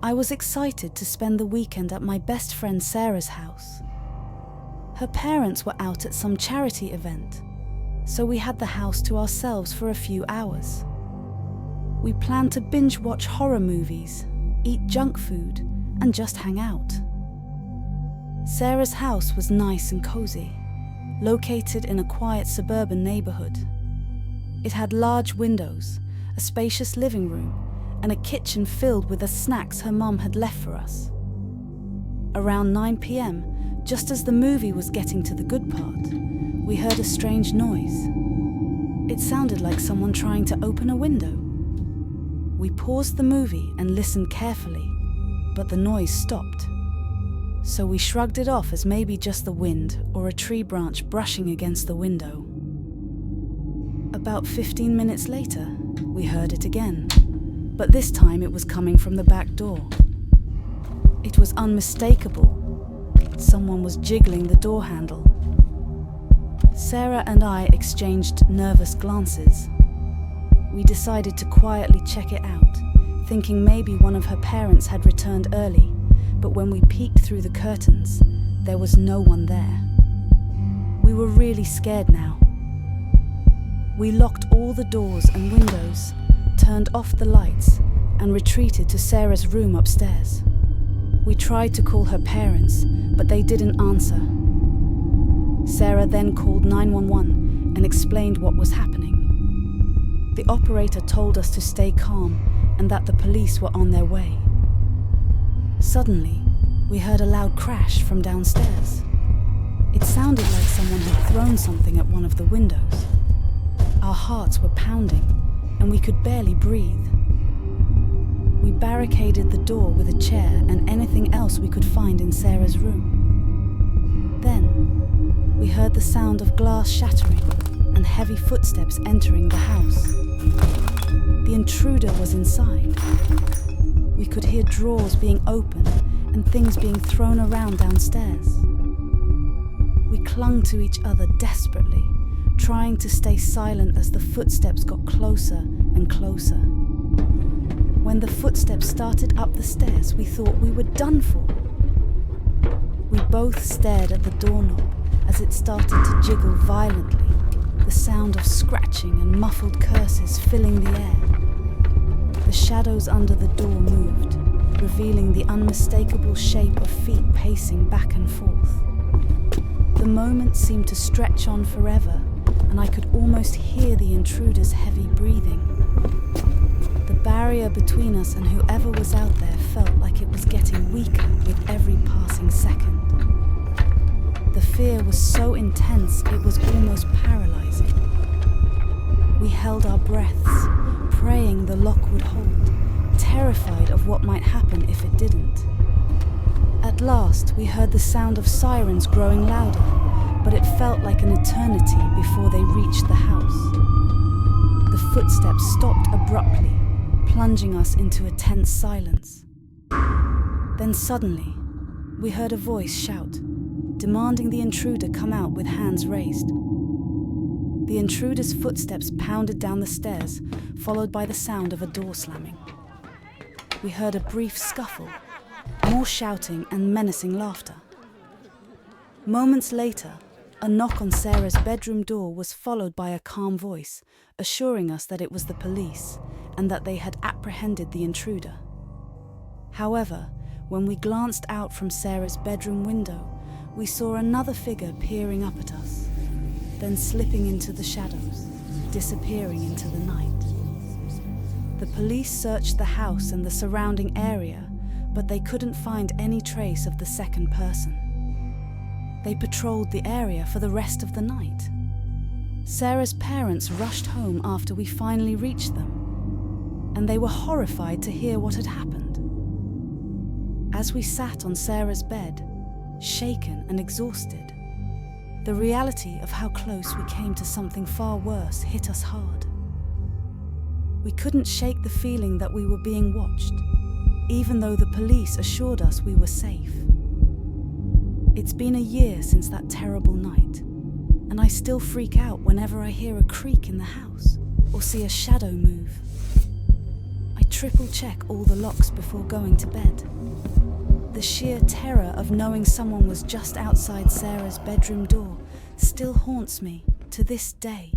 I was excited to spend the weekend at my best friend Sarah's house. Her parents were out at some charity event, so we had the house to ourselves for a few hours. We planned to binge watch horror movies, eat junk food, and just hang out. Sarah's house was nice and cozy, located in a quiet suburban neighborhood. It had large windows, a spacious living room, and a kitchen filled with the snacks her mum had left for us. Around 9 p.m, just as the movie was getting to the good part, we heard a strange noise. It sounded like someone trying to open a window. We paused the movie and listened carefully, but the noise stopped. So we shrugged it off as maybe just the wind or a tree branch brushing against the window. About 15 minutes later, we heard it again, but this time it was coming from the back door. It was unmistakable. Someone was jiggling the door handle. Sarah and I exchanged nervous glances. We decided to quietly check it out, thinking maybe one of her parents had returned early, but when we peeked through the curtains, there was no one there. We were really scared now. We locked all the doors and windows, turned off the lights, and retreated to Sarah's room upstairs. We tried to call her parents, but they didn't answer. Sarah then called 911 and explained what was happening. The operator told us to stay calm and that the police were on their way. Suddenly, we heard a loud crash from downstairs. It sounded like someone had thrown something at one of the windows. Our hearts were pounding, and we could barely breathe. We barricaded the door with a chair and anything else we could find in Sarah's room. Then, we heard the sound of glass shattering and heavy footsteps entering the house. The intruder was inside. We could hear drawers being opened and things being thrown around downstairs. We clung to each other desperately, trying to stay silent as the footsteps got closer and closer. When the footsteps started up the stairs, we thought we were done for. We both stared at the doorknob as it started to jiggle violently, the sound of scratching and muffled curses filling the air. The shadows under the door moved, revealing the unmistakable shape of feet pacing back and forth. The moment seemed to stretch on forever, and I could almost hear the intruder's heavy breathing. The barrier between us and whoever was out there felt like it was getting weaker with every passing second. The fear was so intense it was almost paralyzing. We held our breaths, praying the lock would hold, terrified of what might happen if it didn't. At last, we heard the sound of sirens growing louder, but it felt like an eternity before they reached the house. The footsteps stopped abruptly, plunging us into a tense silence. Then suddenly, we heard a voice shout, demanding the intruder come out with hands raised. The intruder's footsteps pounded down the stairs, followed by the sound of a door slamming. We heard a brief scuffle, more shouting and menacing laughter. Moments later, a knock on Sarah's bedroom door was followed by a calm voice, assuring us that it was the police and that they had apprehended the intruder. However, when we glanced out from Sarah's bedroom window, we saw another figure peering up at us, then slipping into the shadows, disappearing into the night. The police searched the house and the surrounding area, but they couldn't find any trace of the second person. They patrolled the area for the rest of the night. Sarah's parents rushed home after we finally reached them, and they were horrified to hear what had happened. As we sat on Sarah's bed, shaken and exhausted, the reality of how close we came to something far worse hit us hard. We couldn't shake the feeling that we were being watched, even though the police assured us we were safe. It's been a year since that terrible night, and I still freak out whenever I hear a creak in the house or see a shadow move. I triple check all the locks before going to bed. The sheer terror of knowing someone was just outside Sarah's bedroom door still haunts me to this day.